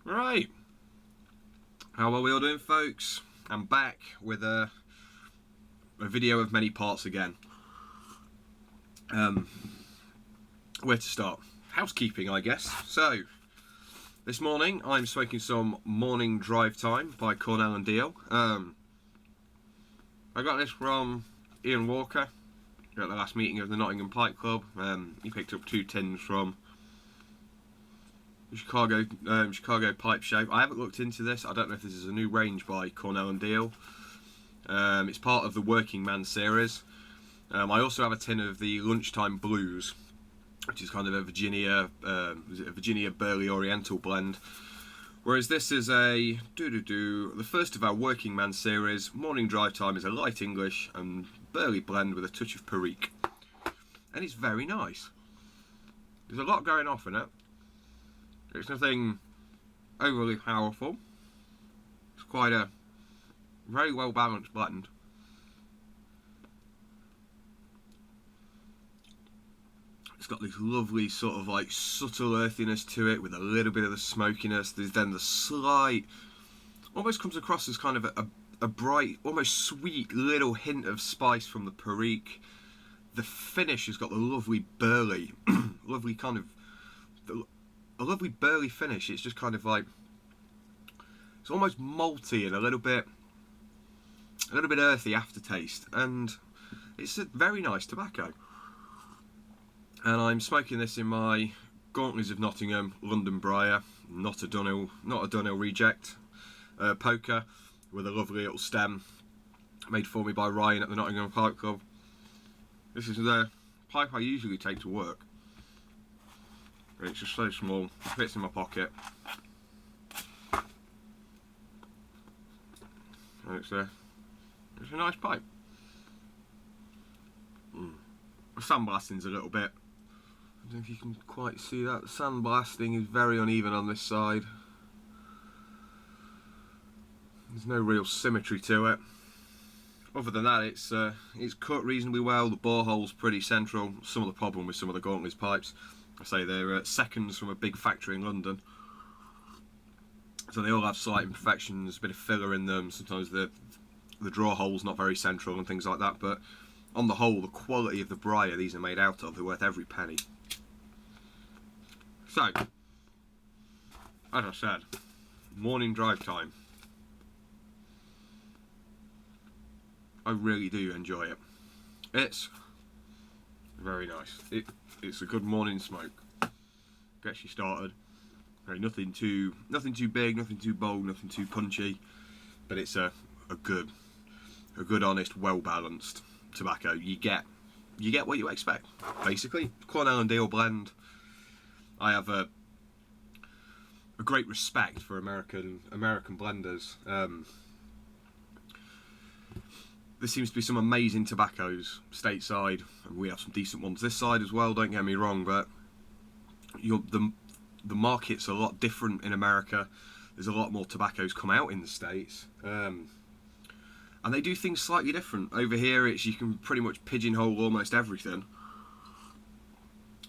Right, how are we all doing, folks? I'm back with a video of many parts again. Where to start? Housekeeping, I guess. So, this morning I'm smoking some Morning Drive Time by Cornell and Diehl. I got this from Ian Walker at the last meeting of the Nottingham Pipe Club. He picked up 2 tins from Chicago Pipe Show. I haven't looked into this. I don't know if this is a new range by Cornell and Diehl. It's part of the Working Man series. I also have a tin of the Lunchtime Blues, which is kind of a Virginia Burley Oriental blend. Whereas this is the first of our Working Man series. Morning Drive Time is a light English and Burley blend with a touch of Perique, and it's very nice. There's a lot going off in it. It's nothing overly powerful. It's quite a very well balanced blend. It's got this lovely sort of like subtle earthiness to it with a little bit of the smokiness. There's then the slight, almost comes across as kind of a bright, almost sweet little hint of spice from the Perique. The finish has got the lovely burley, lovely kind of, a lovely burley finish. It's just kind of like, it's almost malty and a little bit earthy aftertaste, and it's a very nice tobacco. And I'm smoking this in my Gauntley's of Nottingham London Briar, not a Dunhill reject, poker with a lovely little stem made for me by Ryan at the Nottingham Pipe Club. This is the pipe I usually take to work. It's just so small, fits in my pocket. And it's a nice pipe. The sandblasting's a little bit, I don't know if you can quite see that. The sandblasting is very uneven on this side. There's no real symmetry to it. Other than that, it's cut reasonably well. The borehole's pretty central. Some of the problem with some of the Gauntley's pipes, I say they're seconds from a big factory in London, so they all have slight imperfections, a bit of filler in them. Sometimes the draw hole's not very central and things like that, but on the whole, the quality of the briar these are made out of, they're worth every penny. So, as I said, Morning Drive Time. I really do enjoy it. It's very nice. It's a good morning smoke. Gets you started. Nothing too big, nothing too bold, nothing too punchy, but it's a good, honest, well balanced tobacco. You get what you expect, basically. Cornell and Diehl blend. I have a great respect for American blenders. There seems to be some amazing tobaccos stateside, and we have some decent ones this side as well, don't get me wrong, but the market's a lot different in America. There's a lot more tobaccos come out in the States, and they do things slightly different. Over here, you can pretty much pigeonhole almost everything,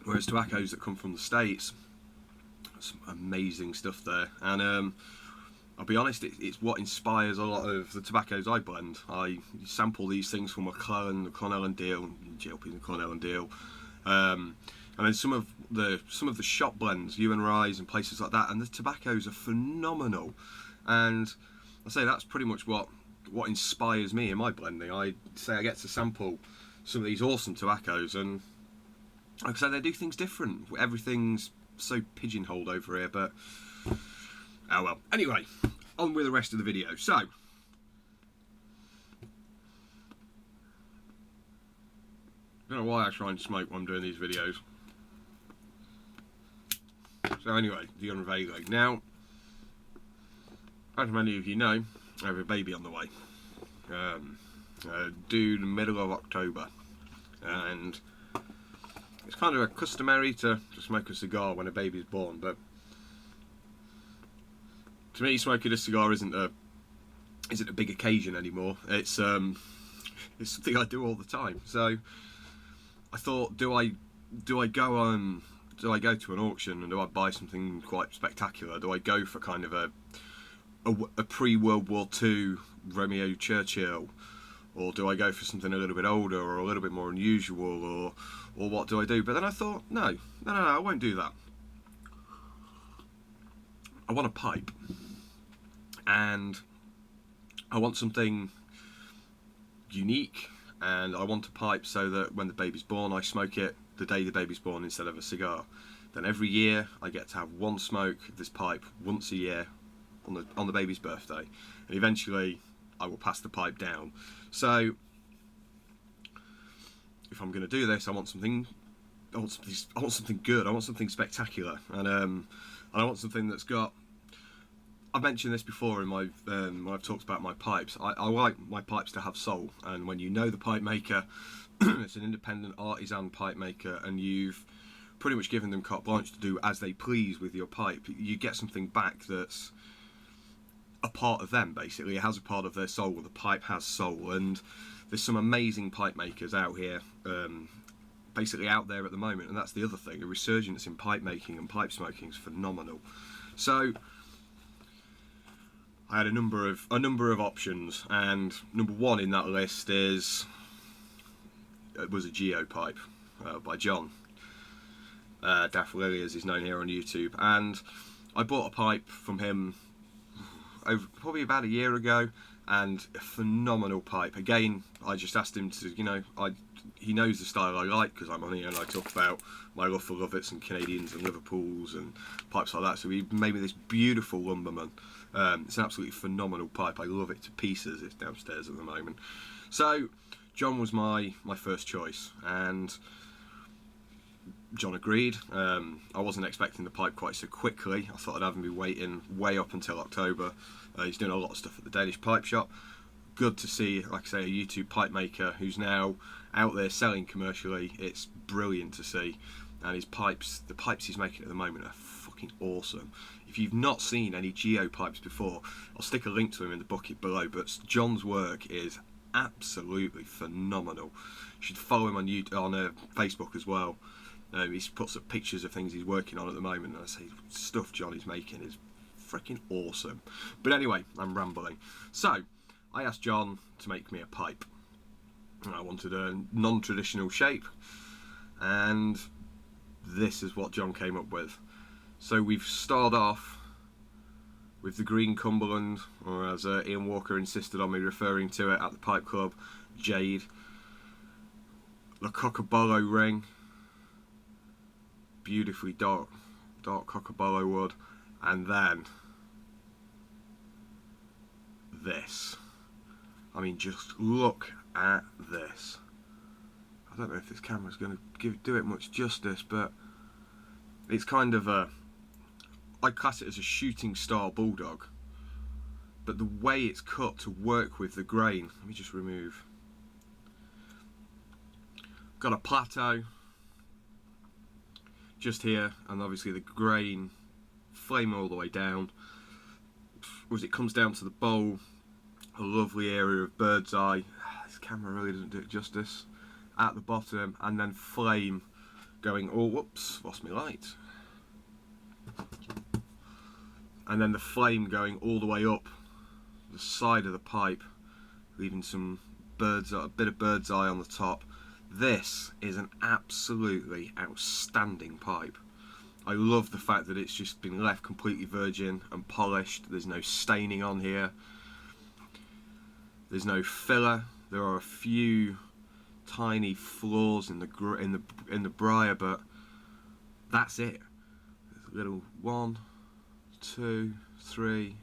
whereas tobaccos that come from the States, some amazing stuff there. And I'll be honest, it's what inspires a lot of the tobaccos I blend. I sample these things from McLaren, Cornell and Diehl, Gio Pipe and Cornell and Diehl, and then some of the shop blends, U and Rise and places like that, and the tobaccos are phenomenal. And I say that's pretty much what inspires me in my blending. I say I get to sample some of these awesome tobaccos, and like I say, they do things different. Everything's so pigeonholed over here, but oh well. Anyway, on with the rest of the video. So, I don't know why I try and smoke when I'm doing these videos. So anyway, the unveiling. Now, as many of you know, I have a baby on the way. Due the middle of October, and it's kind of customary to smoke a cigar when a baby's born, but to me, smoking a cigar isn't a big occasion anymore. It's something I do all the time. So I thought, do I go on do I go to an auction and do I buy something quite spectacular? Do I go for kind of a pre-World War II Romeo Churchill, or do I go for something a little bit older or a little bit more unusual, or what do I do? But then I thought, no, I won't do that. I want a pipe, and I want something unique, and I want a pipe so that when the baby's born, I smoke it the day the baby's born instead of a cigar. Then every year I get to have one smoke of this pipe once a year on the baby's birthday, and eventually I will pass the pipe down. So if I'm going to do this, I want something good. I want something spectacular, and I want something that's got. I've mentioned this before in my when I've talked about my pipes. I like my pipes to have soul, and when you know the pipe maker, it's an independent artisan pipe maker, and you've pretty much given them carte blanche to do as they please with your pipe, you get something back that's a part of them. Basically, it has a part of their soul. The pipe has soul, and there's some amazing pipe makers out here, basically out there at the moment, and that's the other thing. A resurgence in pipe making and pipe smoking is phenomenal. So I had a number of options, and number one in that list was a Gio Pipe by John. Daft Lily, as he's known here on YouTube, and I bought a pipe from him over probably about a year ago, and a phenomenal pipe. Again, I just asked him to, he knows the style I like because I'm on here and I talk about my love for Lovitts and Canadians and Liverpools and pipes like that. So he made me this beautiful Lumberman. It's an absolutely phenomenal pipe. I love it to pieces. It's downstairs at the moment. So John was my first choice, and John agreed. I wasn't expecting the pipe quite so quickly. I thought I'd have him be waiting way up until October. He's doing a lot of stuff at the Danish pipe shop. Good to see, like I say, a YouTube pipe maker who's now out there selling commercially. It's brilliant to see, and the pipes he's making at the moment are fucking awesome. If you've not seen any Gio pipes before, I'll stick a link to him in the bucket below, but John's work is absolutely phenomenal. You should follow him on Facebook as well. He puts up pictures of things he's working on at the moment, and I say, stuff John is making is freaking awesome. But anyway, I'm rambling. So I asked John to make me a pipe. I wanted a non-traditional shape, and this is what John came up with. So we've started off with the green Cumberland, or as Ian Walker insisted on me referring to it at the pipe club, jade. The Cocobolo ring, beautifully dark Cocobolo wood, and then this. I mean, just look at this. I don't know if this camera's going to do it much justice, but it's kind of I class it as a shooting star bulldog, but the way it's cut to work with the grain. Let me just remove. Got a plateau just here, and obviously the grain flame all the way down. As it comes down to the bowl, a lovely area of bird's eye. This camera really doesn't do it justice. At the bottom, and then flame going. Oh, whoops! Lost my light. And then the flame going all the way up the side of the pipe, leaving some a bit of bird's eye on the top. This is an absolutely outstanding pipe. I love the fact that it's just been left completely virgin and polished. There's no staining on here. There's no filler. There are a few tiny flaws in the briar, but that's it. There's a little 1, 2, 3.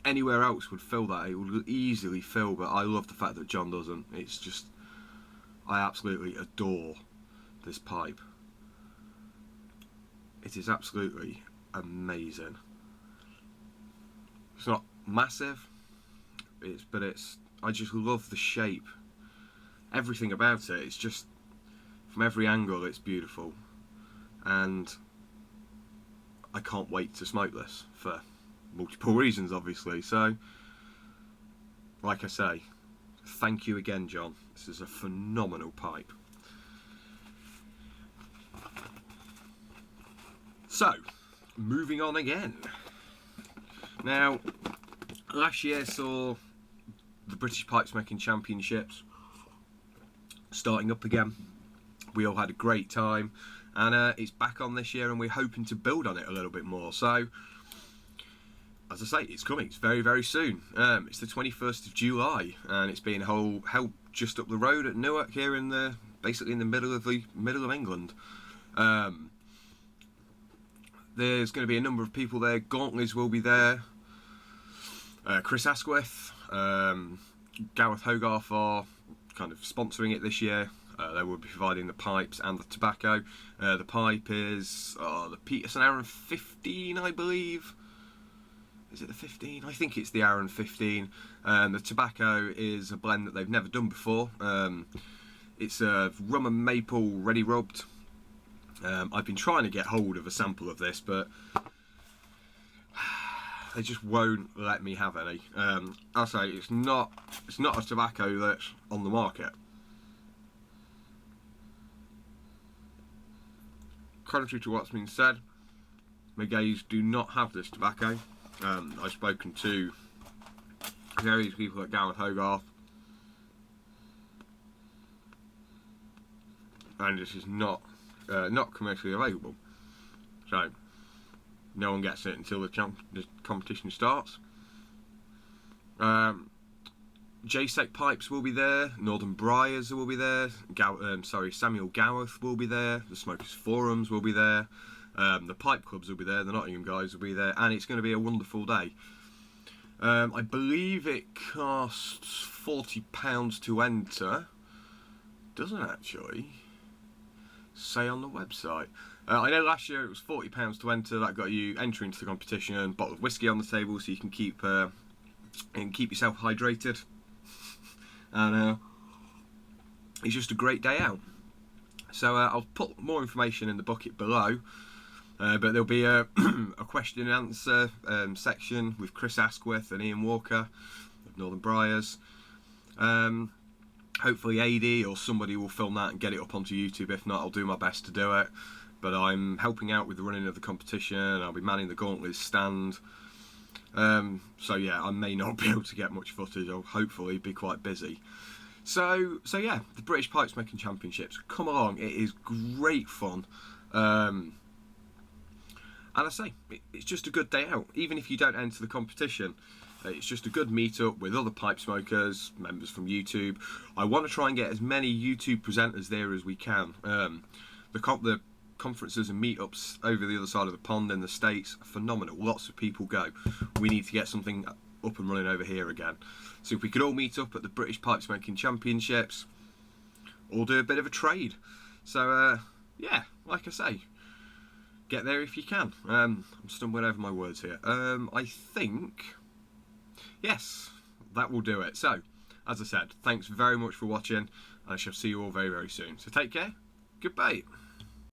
Anywhere else would fill that. It would easily fill, but I love the fact that John doesn't. It's just, I absolutely adore this pipe. It is absolutely amazing. It's not massive, but I just love the shape. Everything about it. It's just, from every angle, it's beautiful, and I can't wait to smoke this for multiple reasons, obviously. So, like I say, thank you again, John. This is a phenomenal pipe. So, moving on again. Now, last year saw the British Pipe Smoking Championships starting up again. We all had a great time, and it's back on this year, and we're hoping to build on it a little bit more. So, as I say, it's coming. It's very, very soon. It's the 21st of July, and it's being held just up the road at NEWARK here in the basically in the middle of England. There's going to be a number of people there. Gauntley's will be there. Chris Asquith, Gareth Hogarth are kind of sponsoring it this year. They will be providing the pipes and the tobacco. The pipe is the Peterson Aaron 15, I believe. Is it the 15? I think it's the Aaron 15. The tobacco is a blend that they've never done before. It's rum and maple ready rubbed. I've been trying to get hold of a sample of this, but they just won't let me have any. I'll say it's not a tobacco that's on the market. Contrary to what's been said, Magays do not have this tobacco. I've spoken to various people at Gareth Hogarth, and this is not commercially available. So no one gets it until the competition starts. JSEC Pipes will be there. Northern Briars will be there. Samuel Goworth will be there. The Smokers Forums will be there. The Pipe Clubs will be there. The Nottingham guys will be there, and it's going to be a wonderful day. I believe it costs £40 to enter. Doesn't actually say on the website. I know last year it was £40 to enter. That got you entry into the competition, a bottle of whiskey on the table, so you can keep yourself hydrated. And it's just a great day out. So I'll put more information in the bucket below. But there'll be a question and answer section with Chris Asquith and Ian Walker of Northern Briars. Hopefully AD or somebody will film that and get it up onto YouTube. If not, I'll do my best to do it. But I'm helping out with the running of the competition. I'll be manning the Gauntley's stand. So yeah, I may not be able to get much footage. I'll hopefully be quite busy. So yeah, the British Pipe Smoking Championships. Come along, it is great fun. And I say, it's just a good day out. Even if you don't enter the competition, it's just a good meet-up with other pipe smokers, members from YouTube. I want to try and get as many YouTube presenters there as we can. The conferences and meetups over the other side of the pond in the States are phenomenal. Lots of people go. We need to get something up and running over here again. So if we could all meet up at the British Pipe Smoking Championships, all do a bit of a trade. So yeah, like I say, get there if you can. I'm stumbling over my words here. I think, yes, that will do it. So, as I said, thanks very much for watching. I shall see you all very, very soon. So take care. Goodbye.